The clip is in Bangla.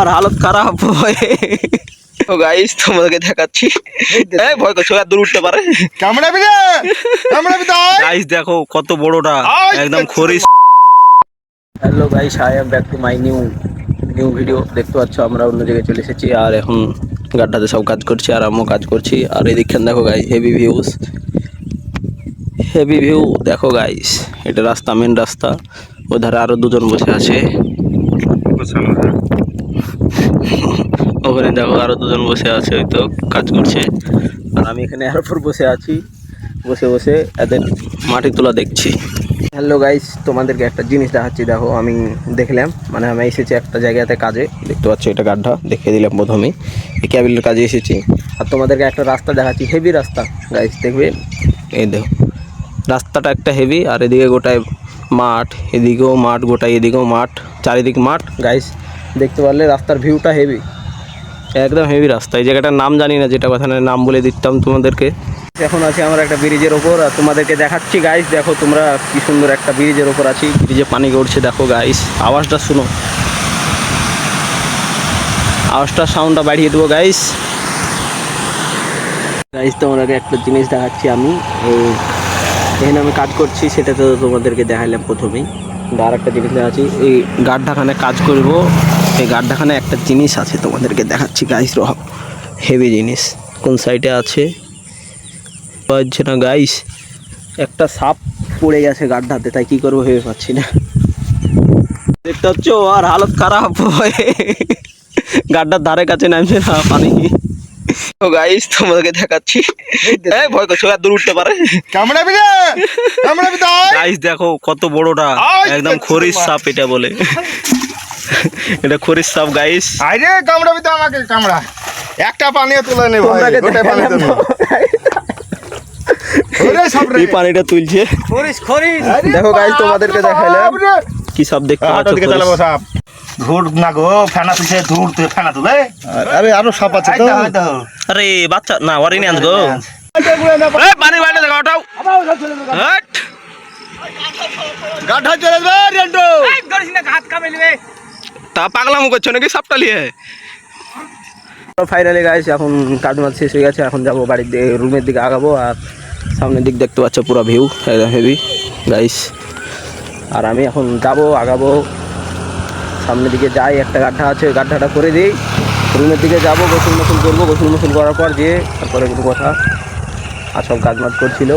আর হালত খারাপ তো গাইস তোমাদেরকে দেখাচ্ছি এই ভয় করছো আর দূর উঠতে পারে কামড়াবি না কামড়াবি তো গাইস দেখো কত বড়টা একদম খরিস। Hello guys, I am back to my new video. দেখতে পাচ্ছ আমরা অন্য জায়গায় চলে এসেছি আর এখন গাড্ডাতে সব কাজ করছি আর আমিও কাজ করছি। আর এদিকখান দেখো গাইস, হেভি ভিউ দেখো গাইস। এটা রাস্তা, মেন রাস্তা। ওধারে আরো দুজন বসে আছে, ওখানে দেখো আরো দুজন বসে আছে, ওই তো কাজ করছে। আর আমি এখানে এয়ারপোর্ট বসে আছি, বসে এদের মাটি তোলা দেখছি। হ্যালো গাইস, তোমাদেরকে একটা জিনিস দেখাচ্ছি। দেখো আমি দেখলাম, মানে আমি এসেছি একটা জায়গাতে কাজে। দেখতে পাচ্ছ এটা গাড্ডা, দেখিয়ে দিলাম প্রথমেই। এই ক্যাবিলের কাজে এসেছি আর তোমাদেরকে একটা রাস্তা দেখাচ্ছি, হেভি রাস্তা গাইস। দেখবে এই দেখো রাস্তাটা একটা হেভি, আর এদিকে গোটায় মাঠ, এদিকেও মাঠ, গোটায় এদিকেও মাঠ, চারিদিক মাঠ গাইস। দেখতে পারলে রাস্তার ভিউটা হেভি, একদম হেভি রাস্তা। এই জায়গাটার নাম জানি না, যেটা কথা নাম বলে দিতাম তোমাদেরকে। এখন আছি আমরা একটা ব্রিজের ওপর আর তোমাদেরকে দেখাচ্ছি গাইস। দেখো তোমরা কি সুন্দর একটা ব্রিজের ওপর আছি, ব্রিজে পানি গড়ছে। দেখো গাইস আওয়াজটা শুনো, আওয়াজটা সাউন্ডটা বাড়িয়ে দেবো গাইস। তোমাদেরকে একটা জিনিস দেখাচ্ছি আমি। এখানে আমি কাজ করছি, সেটা তো তোমাদেরকে দেখালাম প্রথমেই। আর একটা জিনিস দেখাচ্ছি, এই গাড্ডাখানে কাজ করব। এই গাড্ডাখানে একটা জিনিস আছে, তোমাদেরকে দেখাচ্ছি গাইস। হেভি জিনিস কোন সাইডে আছে পাচ্ছি না গাইস। একটা সাপ পড়ে গেছে গাড্ডাতে, তাই কি করবো ভেবে পাচ্ছি না। দেখতে পাচ্ছ আর হালত খারাপ, গাড্ডার ধারে কাছে নামছে না পানি। তো গাইস তোমাদেরকে দেখাচ্ছি, এই ভয় করছো আর দূর উঠতে পারে। কামড়াবি না কামড়াবি তো গাইস দেখো কত বড়টা, একদম খরিস সাপ এটা বলে। এটা খরিস সাপ গাইস। আরে কামড়াবি তো আমাকে কামড়া, একটা পানিও তুলে নে ভাই, গোটা পানি তো নে। ওরে সব রে, এই পানিটা তুলছে খরিস। দেখো গাইস তোমাদেরকে দেখাইলাম কি সব দেখতে পাচ্ছ। দিকে চালাবো সাপ, ধুর না গো, ফেনা তুলছে, ধুর তুই ফেনা তুলে। আরে আরো সাপ আছে তো। আরে বাচ্চা না ওয়ারি নিয়ে আনগো, এই পানি বাইরে দেখো ওঠাও। হট গাঠা চলে যাবে রেন্টো, এই ধরিস না, হাত কামড়ে নেবে। তা পাগলামো করছো নাকি সাপটা নিয়ে? ফাইনালি গাইস এখন কাজ মাছ শেষ হয়ে গেছে, এখন যাবো বাড়ির দিকে, রুমের দিকে আগাবো। আর সামনের দিক দেখতে পাচ্ছ পুরো ভিউ হেভি গাইস। আর আমি এখন যাবো আগাবো, সামনের দিকে যাই, একটা গাড্ডা আছে, ওই গাড্ডাটা করে দিই, রুমের দিকে যাবো, গোসল মোসল করবো, গোসল মোসল করার পর দিয়ে তারপরে কোনো কথা। আর সব কাজ মাছ করছিল।